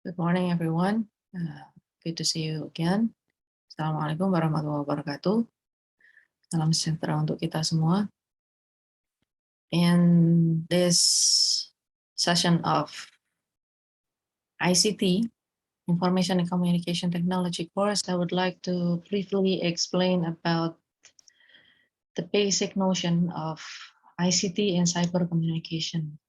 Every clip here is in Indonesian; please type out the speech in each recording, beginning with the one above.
Good morning, everyone. Good to see you again. Assalamualaikum warahmatullahi wabarakatuh. Salam sejahtera untuk kita semua. In this session of ICT, Information and Communication Technology course, I would like to briefly explain about the basic notion of ICT and cyber communication.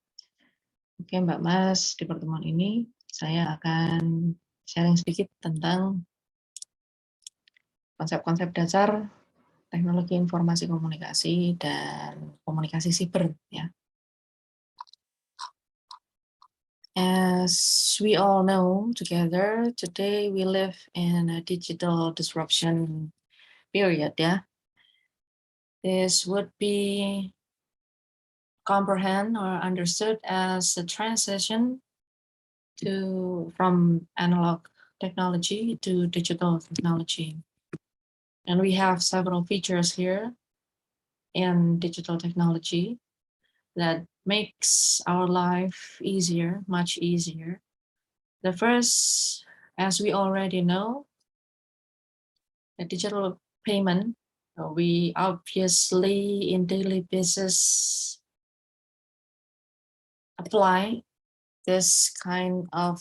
Oke, Mbak Mas, di pertemuan ini saya akan sharing sedikit tentang konsep-konsep dasar teknologi informasi komunikasi dan komunikasi siber, ya. As we all know together, today we live in a digital disruption period, ya. This would be comprehend or understood as a transition from analog technology to digital technology. And we have several features here in digital technology that makes our life easier, much easier. The first, as we already know, the digital payment, we obviously in daily basis apply this kind of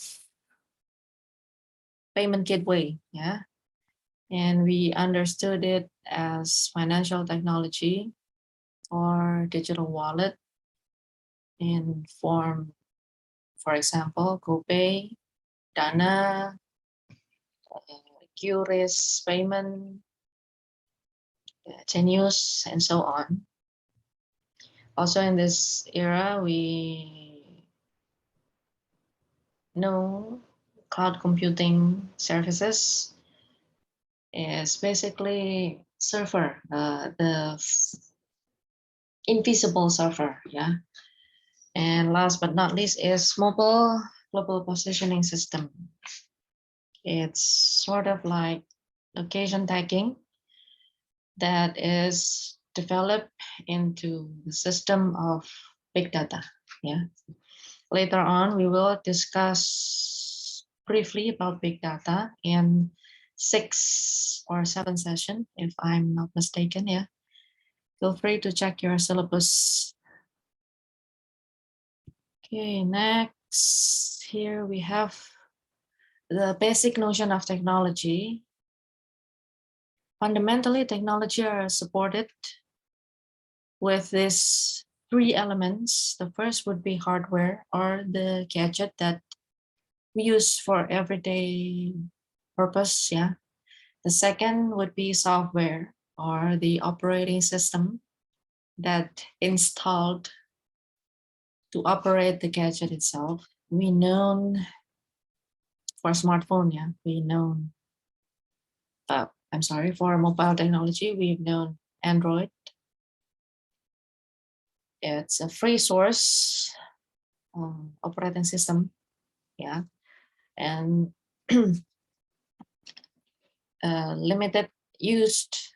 payment gateway, yeah. And we understood it as financial technology or digital wallet in form, for example, GoPay, Dana, QRIS payment, Genius, and so on. Also in this era, we know cloud computing services is basically server, the invisible server, yeah. And last but not least is mobile global positioning system. It's sort of like location tagging that is developed into the system of big data. Yeah. Later on, we will discuss briefly about big data in 6 or 7 sessions, if I'm not mistaken. Yeah. Feel free to check your syllabus. Okay, next, here we have the basic notion of technology. Fundamentally, technology are supported with these 3 elements. The first would be hardware or the gadget that we use for everyday purpose. Yeah. The second would be software or the operating system that installed to operate the gadget itself. We know for smartphone, yeah, we know. I'm sorry, for mobile technology, we've known Android. It's a free source operating system, yeah, and limited used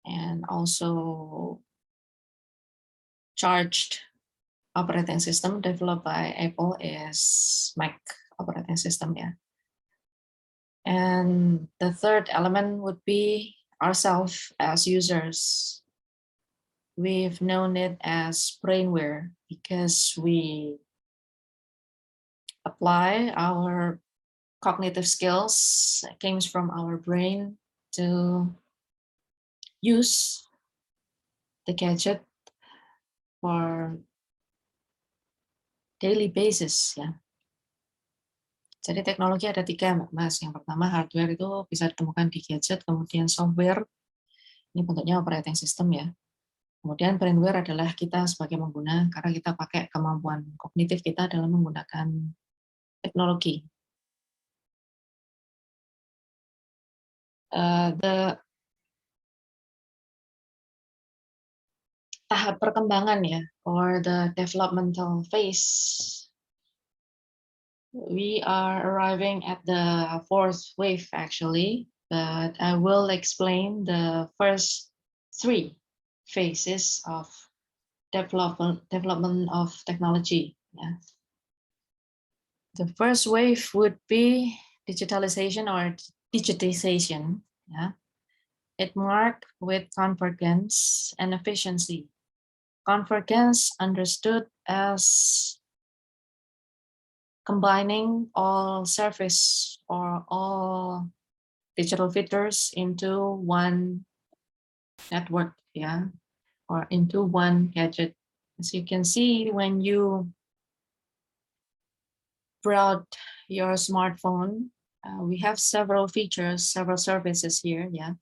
and also charged operating system developed by Apple is Mac operating system, yeah. And the third element would be ourselves as users. We've known it as brainware because we apply our cognitive skills that comes from our brain to use the gadget for daily basis, ya. Jadi teknologi ada 3, Mas. Yang pertama hardware itu bisa ditemukan di gadget, kemudian software, ini bentuknya operating system, ya. Kemudian brainware adalah kita sebagai pengguna, karena kita pakai kemampuan kognitif kita dalam menggunakan teknologi. Tahap perkembangan, ya, or the developmental phase. We are arriving at the 4th wave, actually, but I will explain the first 3 phases of development of technology. Yeah. The first wave would be digitalization or digitization. Yeah, it marked with convergence and efficiency. Convergence understood as combining all service or all digital features into one network, yeah, or into one gadget. As you can see, when you browse your smartphone, we have several features, several services here, yeah.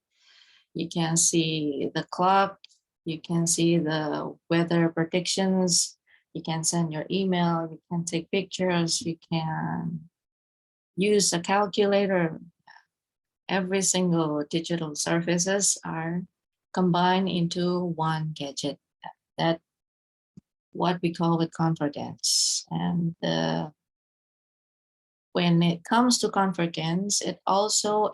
You can see the clock, you can see the weather predictions, you can send your email, you can take pictures, you can use a calculator. Every single digital services are combined into one gadget. That what we call the convergence. And when it comes to convergence, it also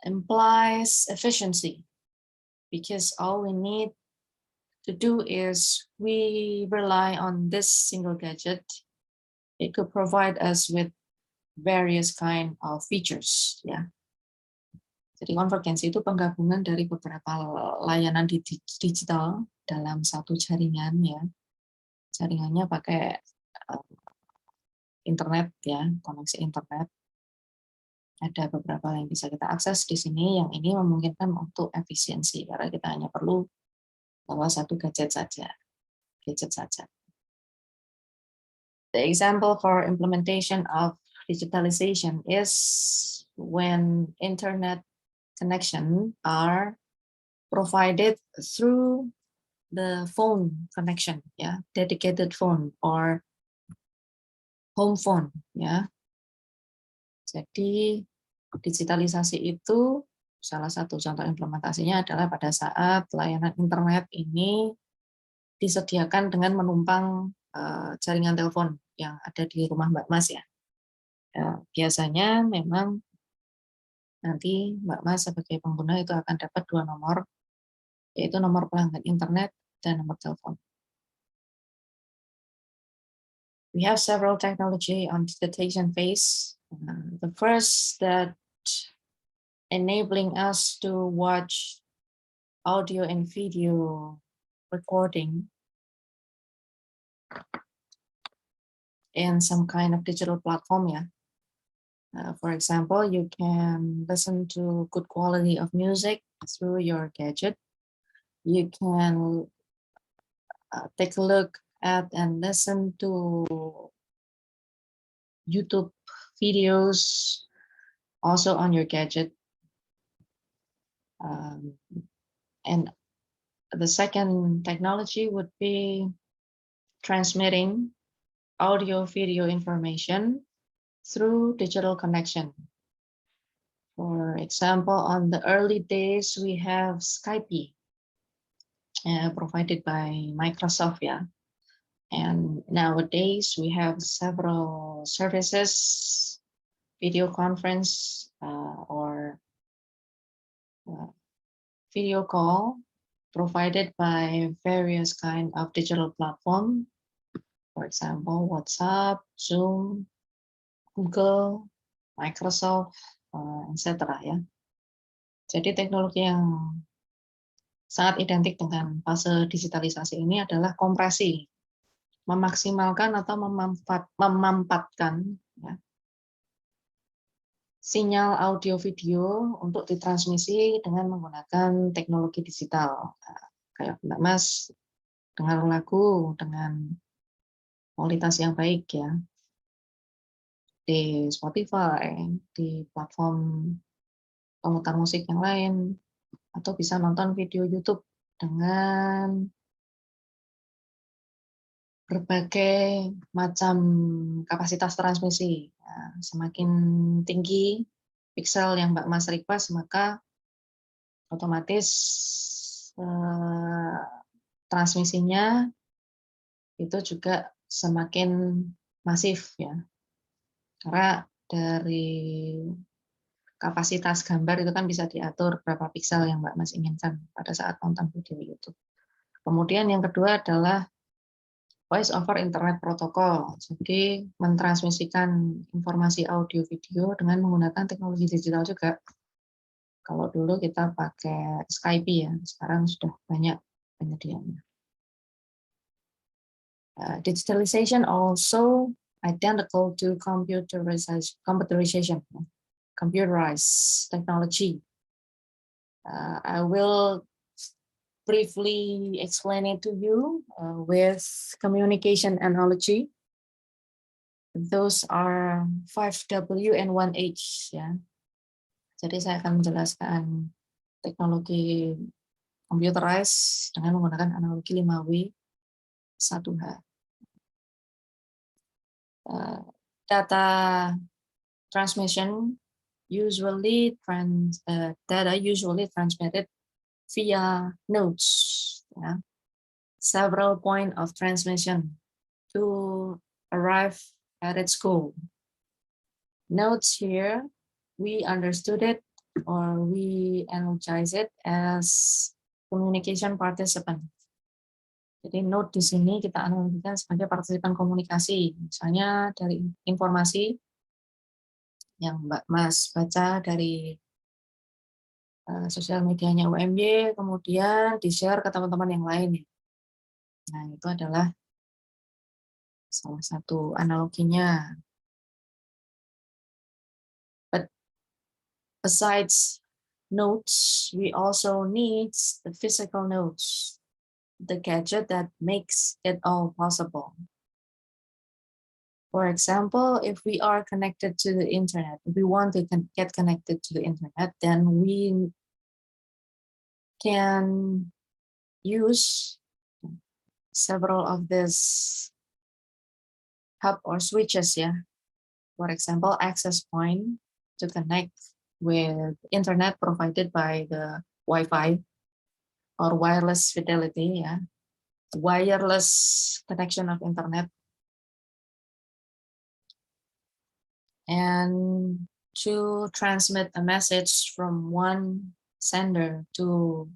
implies efficiency, because all we need to do is we rely on this single gadget. It could provide us with various kind of features, ya. Jadi konvergensi itu penggabungan dari beberapa layanan digital dalam satu jaringan, ya. Jaringannya pakai internet, ya, koneksi internet. Ada beberapa yang bisa kita akses di sini. Yang ini memungkinkan untuk efisiensi karena kita hanya perlu bawa satu gadget saja. The example for implementation of digitalization is when internet connection are provided through the phone connection, ya, dedicated phone or home phone, ya. Jadi digitalisasi itu salah satu contoh implementasinya adalah pada saat layanan internet ini disediakan dengan menumpang jaringan telepon yang ada di rumah Mbak Mas, ya. Biasanya memang nanti Mbak Mas sebagai pengguna itu akan dapat 2 nomor, yaitu nomor pelanggan internet dan nomor telepon. We have several technology on digitization phase. The first that enabling us to watch audio and video recording in some kind of digital platform, yeah. For example, you can listen to good quality of music through your gadget. You can take a look at and listen to YouTube videos also on your gadget. And the second technology would be transmitting audio video information through digital connection. For example, on the early days, we have Skype provided by Microsoft, yeah. And nowadays we have several services, video conference or video call provided by various kind of digital platform. For example, WhatsApp, Zoom, Google, Microsoft, etc. ya. Jadi teknologi yang sangat identik dengan fase digitalisasi ini adalah kompresi, memaksimalkan atau memampatkan, ya, sinyal audio video untuk ditransmisi dengan menggunakan teknologi digital. Kayak Mbak Mas dengar lagu dengan kualitas yang baik, ya, di Spotify, di platform pemutar musik yang lain, atau bisa nonton video YouTube dengan berbagai macam kapasitas transmisi. Nah, semakin tinggi pixel yang Mbak Mas request, maka otomatis transmisinya itu juga semakin masif, ya. Karena dari kapasitas gambar itu kan bisa diatur berapa pixel yang Mbak Mas inginkan pada saat nonton video YouTube. Kemudian yang kedua adalah Voice over Internet Protocol. Jadi mentransmisikan informasi audio video dengan menggunakan teknologi digital juga. Kalau dulu kita pakai Skype ya, sekarang sudah banyak penyediaannya. Digitalization also identical to computerized technology. I will briefly explain it to you with communication analogy. Those are 5W and 1H ya. Jadi saya akan menjelaskan teknologi computerized dengan menggunakan analogi 5W 1H. Data transmission data usually transmitted via nodes. Yeah. Several points of transmission to arrive at its goal. Nodes here, we understood it or we analogize it as communication participant. Jadi node di sini kita analogikan sebagai partisipan komunikasi. Misalnya dari informasi yang Mbak Mas baca dari sosial medianya UMY, kemudian di-share ke teman-teman yang lain. Nah, itu adalah salah satu analoginya. But besides nodes, we also need the physical nodes, the gadget that makes it all possible. For example, if we are connected to the internet, if we want to get connected to the internet, then we can use several of these hub or switches, yeah. For example, access point to connect with internet provided by the Wi-Fi or wireless fidelity, yeah. Wireless connection of internet. And to transmit a message from one sender to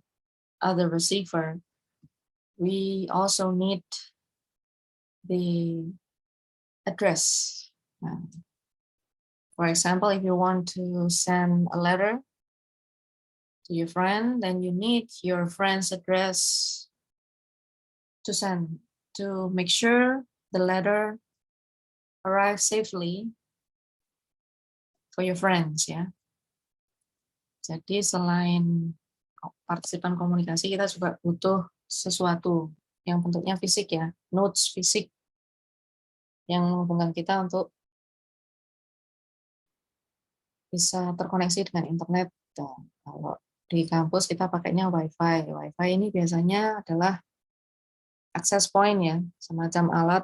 other receiver, we also need the address. For example, if you want to send a letter to your friend, then you need your friend's address to send, to make sure the letter arrives safely for your friends, ya. Jadi selain partisipan komunikasi, kita juga butuh sesuatu yang bentuknya fisik ya, nodes fisik yang menghubungkan kita untuk bisa terkoneksi dengan internet. Dan kalau di kampus kita pakainya Wi-Fi. Wi-Fi ini biasanya adalah access point ya, semacam alat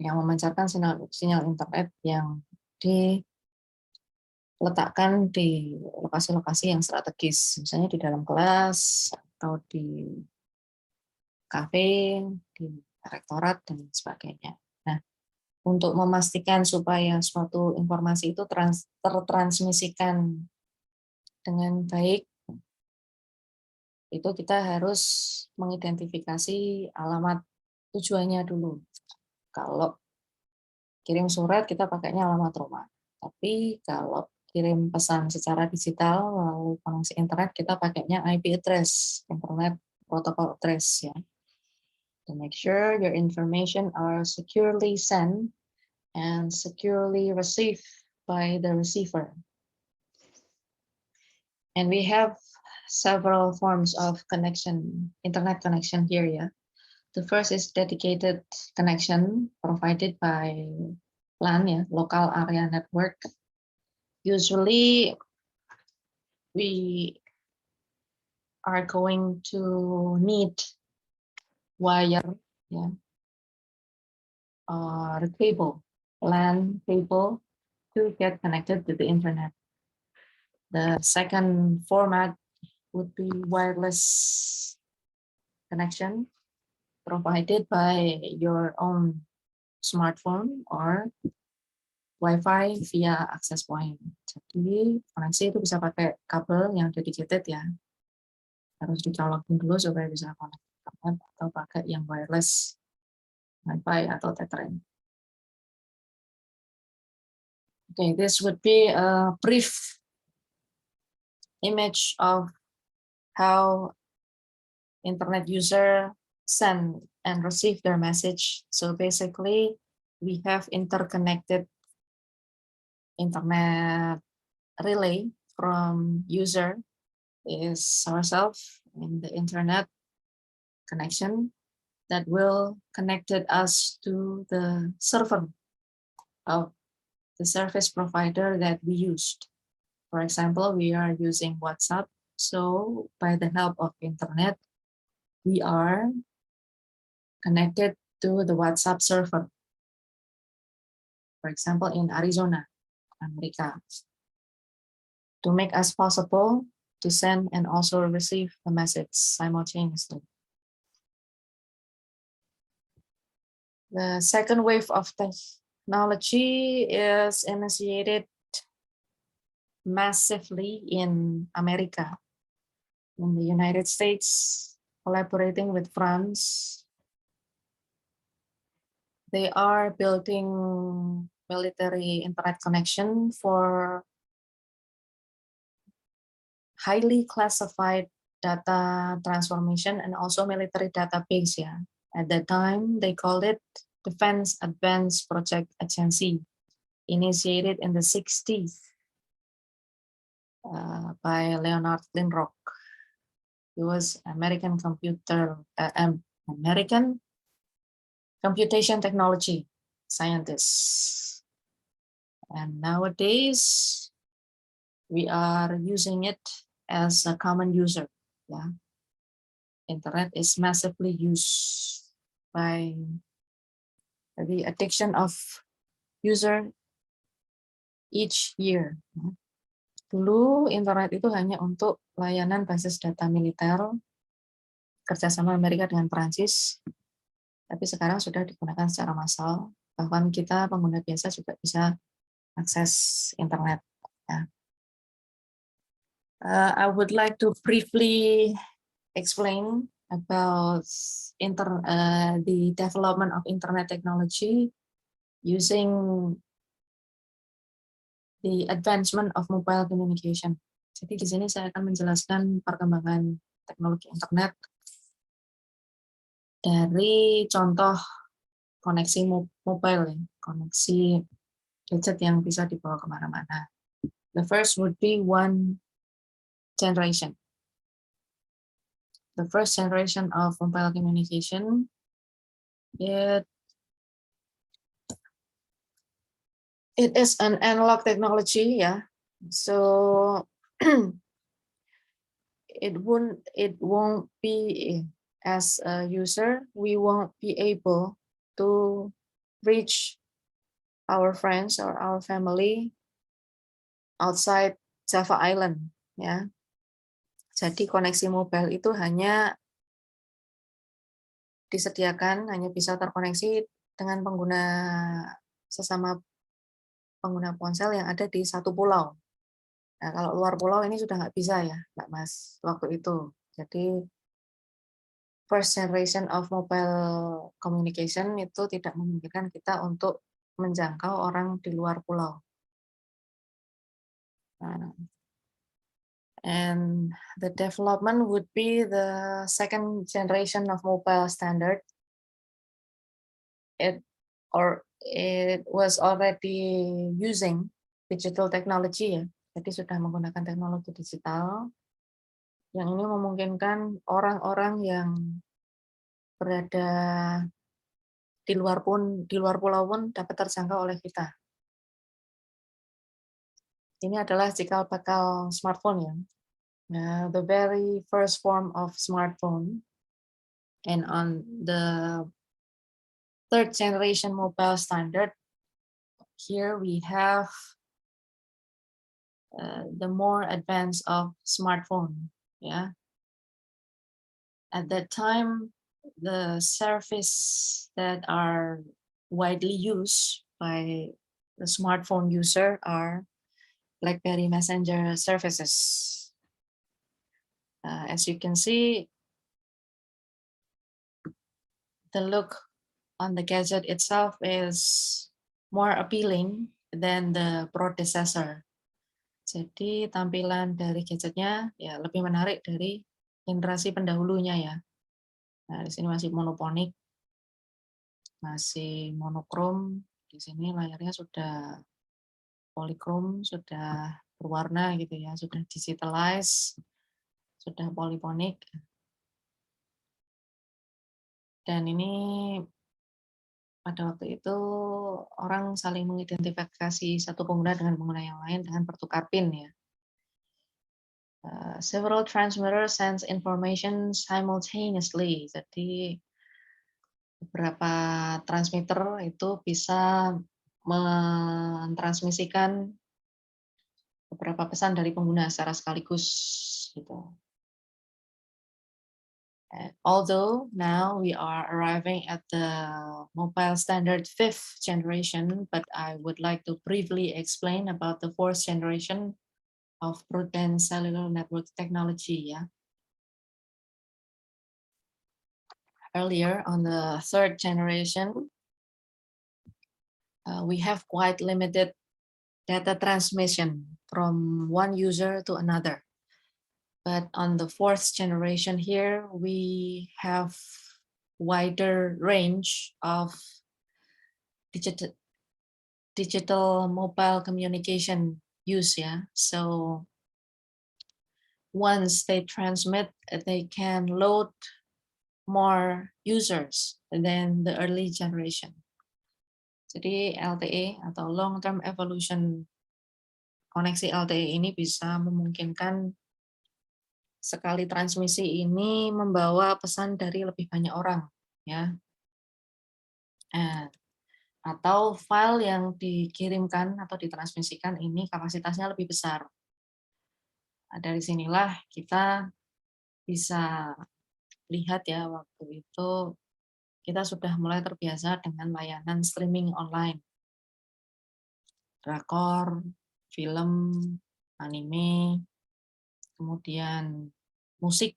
yang memancarkan sinyal internet yang diletakkan di lokasi-lokasi yang strategis, misalnya di dalam kelas atau di kafe, di rektorat dan sebagainya. Nah, untuk memastikan supaya suatu informasi itu tertransmisikan dengan baik, itu kita harus mengidentifikasi alamat tujuannya dulu. Kalau kirim surat kita pakainya alamat rumah. Tapi kalau kirim pesan secara digital lalu koneksi internet kita pakainya IP address, internet protocol address ya. To make sure your information are securely sent and securely received by the receiver. And we have several forms of connection, internet connection here ya. The first is dedicated connection provided by LAN, ya, local area network. Usually we are going to need wire, ya, or cable, LAN cable to get connected to the internet. The second format would be wireless connection provided by your own smartphone or Wi-Fi via access point. Jadi koneksi itu bisa pakai kabel yang dedicated ya. Harus dicolokin dulu supaya bisa connect internet atau pakai yang wireless Wi-Fi atau tethering. Okay, this would be a brief image of how internet user send and receive their message. So basically, we have interconnected internet relay from user is ourselves in the internet connection that will connected us to the server of the service provider that we used. For example, we are using WhatsApp. So by the help of internet, we are connected to the WhatsApp server. For example, in Arizona, America, to make us possible to send and also receive the message simultaneously. The second wave of technology is initiated massively in America, in the United States, collaborating with France. They are building military internet connection for highly classified data transformation and also military database. Yeah. At that time, they called it Defense Advanced Project Agency, initiated in the 60s by Leonard Lindrock. He was American computation technology scientist. And nowadays, we are using it as a common user. Yeah. Internet is massively used by the addiction of user each year. Dulu internet itu hanya untuk layanan basis data militer, kerjasama Amerika dengan Prancis, tapi sekarang sudah digunakan secara massal. Bahkan kita pengguna biasa juga bisa akses internet. Ya. I would like to briefly explain about the development of internet technology using the advancement of mobile communication. Jadi di sini saya akan menjelaskan perkembangan teknologi internet dari contoh koneksi mobile, koneksi gadget yang bisa dibawa kemana-mana. The first would be one generation. The first generation of mobile communication, it is an analog technology, yeah. So it won't be, as a user, we won't be able to reach our friends or our family outside Java Island, ya. Jadi koneksi mobile itu hanya disediakan, hanya bisa terkoneksi dengan sesama pengguna ponsel yang ada di satu pulau. Nah, kalau luar pulau ini sudah nggak bisa ya, Mbak Mas, waktu itu. Jadi first generation of mobile communication itu tidak memungkinkan kita untuk menjangkau orang di luar pulau. And the development would be the second generation of mobile standard. It was already using digital technology, ya. Jadi sudah menggunakan teknologi digital yang ini memungkinkan orang-orang yang berada di luar pulau pun dapat terjangkau oleh kita. Ini adalah cikal bakal smartphone, ya. The very first form of smartphone, and on the third generation mobile standard, here we have the more advanced of smartphone. Yeah. At that time, the service that are widely used by the smartphone user are BlackBerry Messenger services. As you can see, the look on the gadget itself is more appealing than the predecessor. Jadi tampilan dari gadgetnya ya lebih menarik dari generasi pendahulunya ya. Nah, di sini masih monoponik, masih monokrom. Di sini layarnya sudah polychrome, sudah berwarna gitu ya, sudah digitalize, sudah polyphonic. Dan ini pada waktu itu orang saling mengidentifikasi satu pengguna dengan pengguna yang lain dengan bertukar PIN ya. Several transmitters sends information simultaneously. Jadi beberapa transmitter itu bisa mentransmisikan beberapa pesan dari pengguna secara sekaligus gitu. Although now we are arriving at the mobile standard 5th generation, but I would like to briefly explain about the 4th generation of broadband cellular network technology. Yeah. Earlier on the 3rd generation, we have quite limited data transmission from one user to another. But on the 4th generation here, we have wider range of digital mobile communication use. Yeah. So once they transmit, they can load more users than the early generation. Jadi LTE atau long term evolution koneksi LTE ini bisa memungkinkan sekali transmisi ini membawa pesan dari lebih banyak orang ya. Atau file yang dikirimkan atau ditransmisikan ini kapasitasnya lebih besar. Nah, dari sinilah kita bisa lihat ya waktu itu kita sudah mulai terbiasa dengan layanan streaming online. Drakor, film, anime, kemudian musik,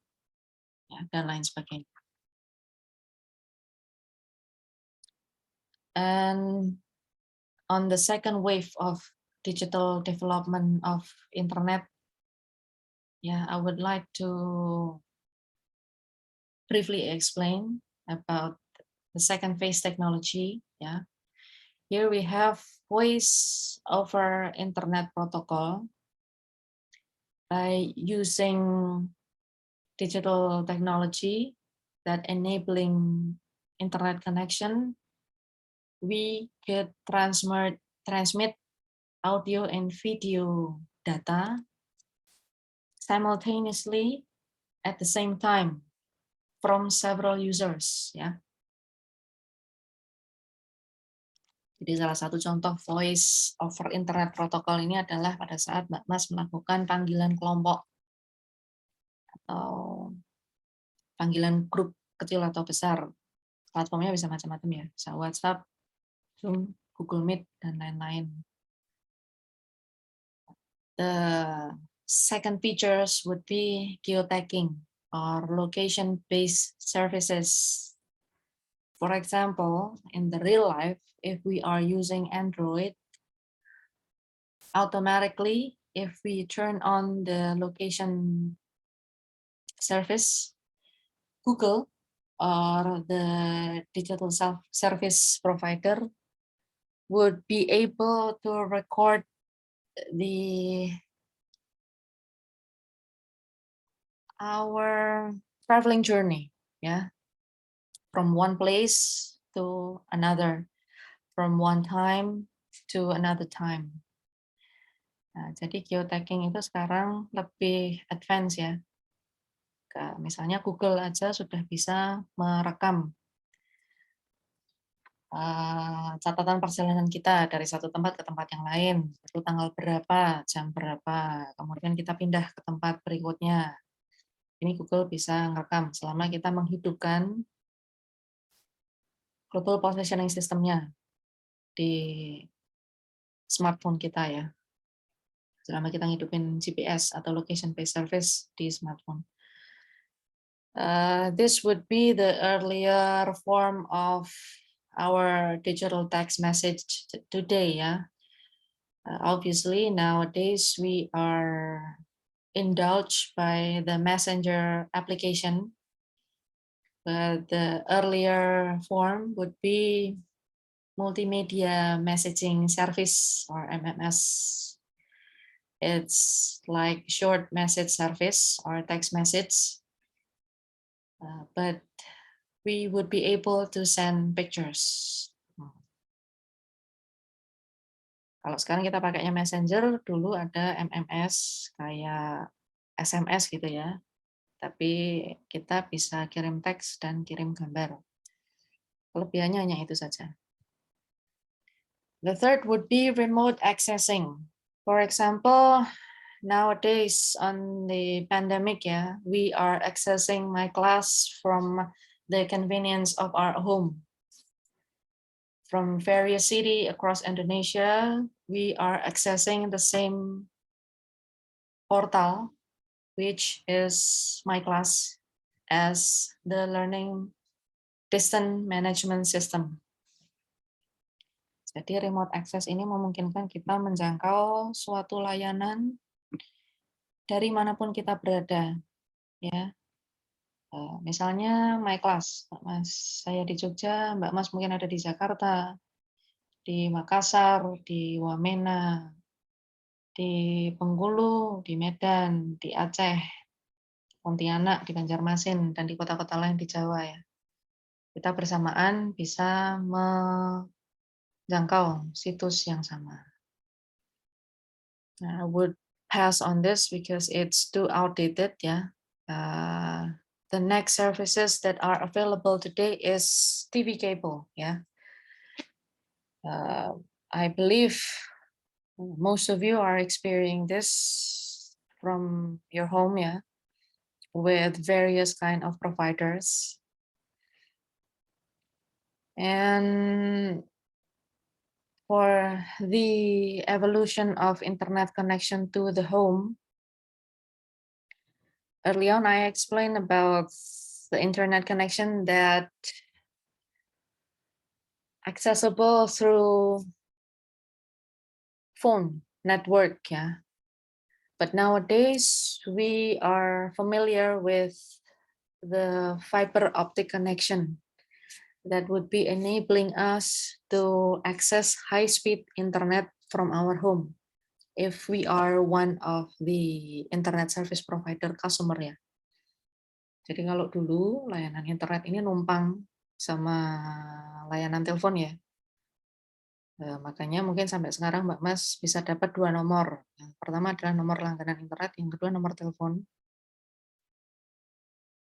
ya, dan lain sebagainya. And on the second wave of digital development of internet, yeah, I would like to briefly explain about the second phase technology. Yeah, here we have voice over internet protocol. By using digital technology that enabling internet connection, we could transmit audio and video data simultaneously at the same time from several users. Ya. Jadi salah satu contoh voice over internet protocol ini adalah pada saat Mbak Mas melakukan panggilan kelompok atau panggilan grup kecil atau besar. Platformnya bisa macam-macam ya, bisa WhatsApp, Zoom, Google Meet, dan lain-lain. The second features would be geotagging or location-based services. For example, in the real life, if we are using Android, automatically, if we turn on the location service, Google or the digital service provider would be able to record our traveling journey, yeah, from one place to another, from one time to another time. Nah, jadi geotagging itu sekarang lebih advance ya. Misalnya Google aja sudah bisa merekam catatan perjalanan kita dari satu tempat ke tempat yang lain, itu tanggal berapa, jam berapa, kemudian kita pindah ke tempat berikutnya. Ini Google bisa merekam selama kita menghidupkan global positioning system-nya di smartphone kita ya. Selama kita ngidupin GPS atau location based service di smartphone. This would be the earlier form of our digital text message today, yeah. Obviously, nowadays we are indulged by the messenger application, but the earlier form would be multimedia messaging service, or MMS. It's like short message service or text message, but we would be able to send pictures. Kalau sekarang kita pakainya Messenger, dulu ada MMS kayak SMS gitu ya. Tapi kita bisa kirim teks dan kirim gambar. Kelebihannya hanya itu saja. The third would be remote accessing. For example, nowadays on the pandemic, we are accessing my class from the convenience of our home. From various cities across Indonesia, we are accessing the same portal, which is my class, as the learning distance management system. Jadi remote access ini memungkinkan kita menjangkau suatu layanan dari manapun kita berada, ya. Misalnya my class, Mbak Mas, saya di Jogja, Mbak Mas mungkin ada di Jakarta, di Makassar, di Wamena, di Bengkulu, di Medan, di Aceh, Pontianak, di Banjarmasin, dan di kota-kota lain di Jawa, ya. Kita bersamaan bisa menjangkau situs yang sama. I would pass on this because it's too outdated, ya. The next services that are available today is TV cable, ya. I believe most of you are experiencing this from your home, yeah, with various kind of providers. And for the evolution of internet connection to the home, early on I explained about the internet connection that accessible through phone network, yeah. But nowadays we are familiar with the fiber optic connection that would be enabling us to access high-speed internet from our home if we are one of the internet service provider customer, ya. Jadi kalau dulu layanan internet ini numpang sama layanan telepon, ya. Makanya mungkin sampai sekarang Mbak Mas bisa dapat 2 nomor. Yang pertama adalah nomor langganan internet, yang kedua nomor telepon.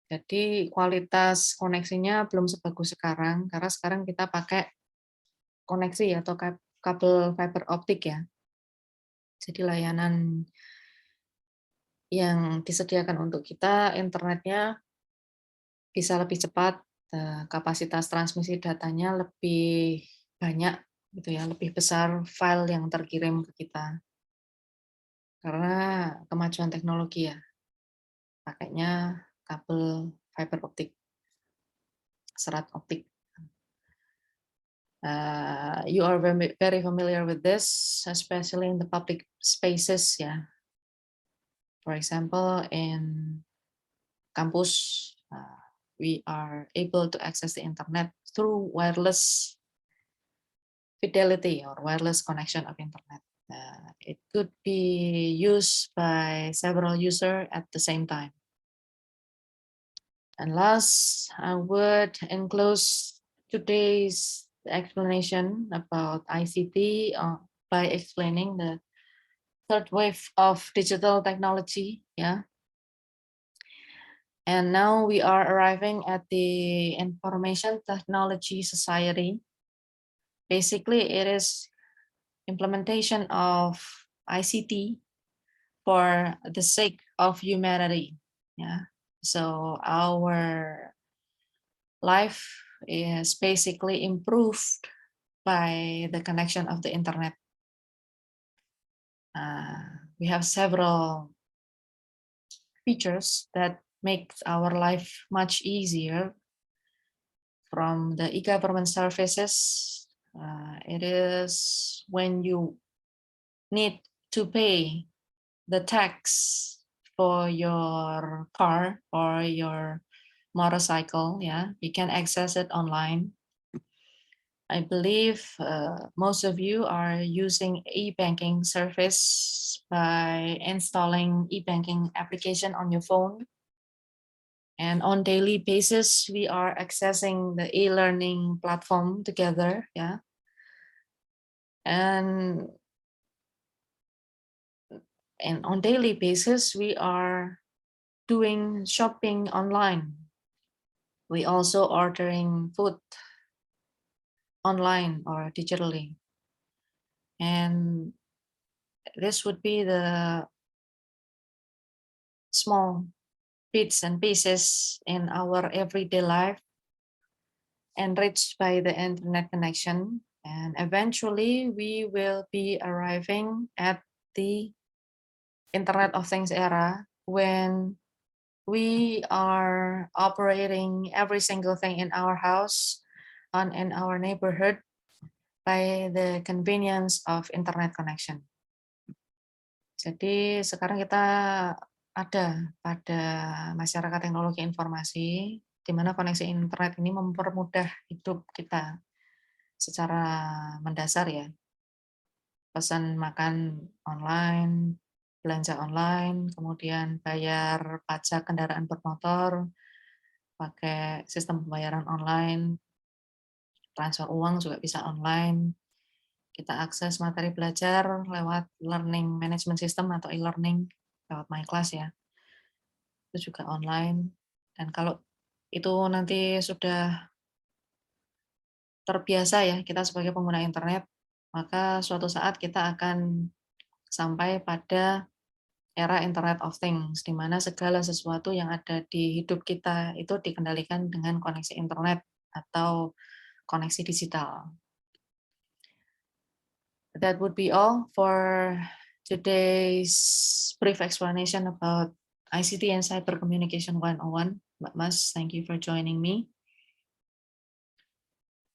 Jadi kualitas koneksinya belum sebagus sekarang, karena sekarang kita pakai koneksi atau kabel fiber optik, ya. Jadi layanan yang disediakan untuk kita, internetnya bisa lebih cepat, kapasitas transmisi datanya lebih banyak, gitu ya, lebih besar file yang terkirim ke kita. Karena kemajuan teknologi, ya, pakainya kabel fiber optik, serat optik. You are very familiar with this, especially in the public spaces, ya. For example, in kampus, we are able to access the internet through wireless fidelity or wireless connection of internet. It could be used by several users at the same time. And last, I would enclose today's explanation about ICT by explaining the third wave of digital technology, yeah. And now we are arriving at the information technology society. Basically, it is implementation of ICT for the sake of humanity, yeah. So our life is basically improved by the connection of the internet. We have several features that make our life much easier. from the e-government services. It is when you need to pay the tax for your car or your motorcycle. Yeah, you can access it online. I believe most of you are using e-banking service by installing e-banking application on your phone. And on daily basis, we are accessing the e-learning platform together. Yeah. And on daily basis, we are doing shopping online. We also ordering food online or digitally. And this would be the small bits and pieces in our everyday life enriched by the internet connection. And eventually we will be arriving at the Internet of Things era when we are operating every single thing in our house and in our neighborhood by the convenience of internet connection. Jadi sekarang kita ada pada masyarakat teknologi informasi, di mana koneksi internet ini mempermudah hidup kita secara mendasar ya. Pesan makan online, belanja online, kemudian bayar pajak kendaraan bermotor, pakai sistem pembayaran online, transfer uang juga bisa online. Kita akses materi belajar lewat learning management system atau e-learning lewat MyClass ya. Itu juga online. Dan kalau itu nanti sudah terbiasa ya kita sebagai pengguna internet, maka suatu saat kita akan sampai pada era Internet of Things, di mana segala sesuatu yang ada di hidup kita itu dikendalikan dengan koneksi internet atau koneksi digital. That would be all for today's brief explanation about ICT and Cyber Communication 101. Mbak Mas, thank you for joining me.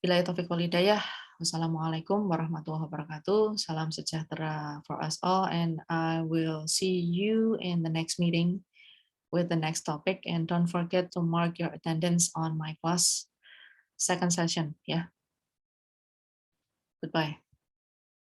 Billahi taufiq wal hidayah. Wassalamualaikum warahmatullahi wabarakatuh. Salam sejahtera for us all, and I will see you in the next meeting with the next topic. And don't forget to mark your attendance on my class second session. Yeah. Goodbye.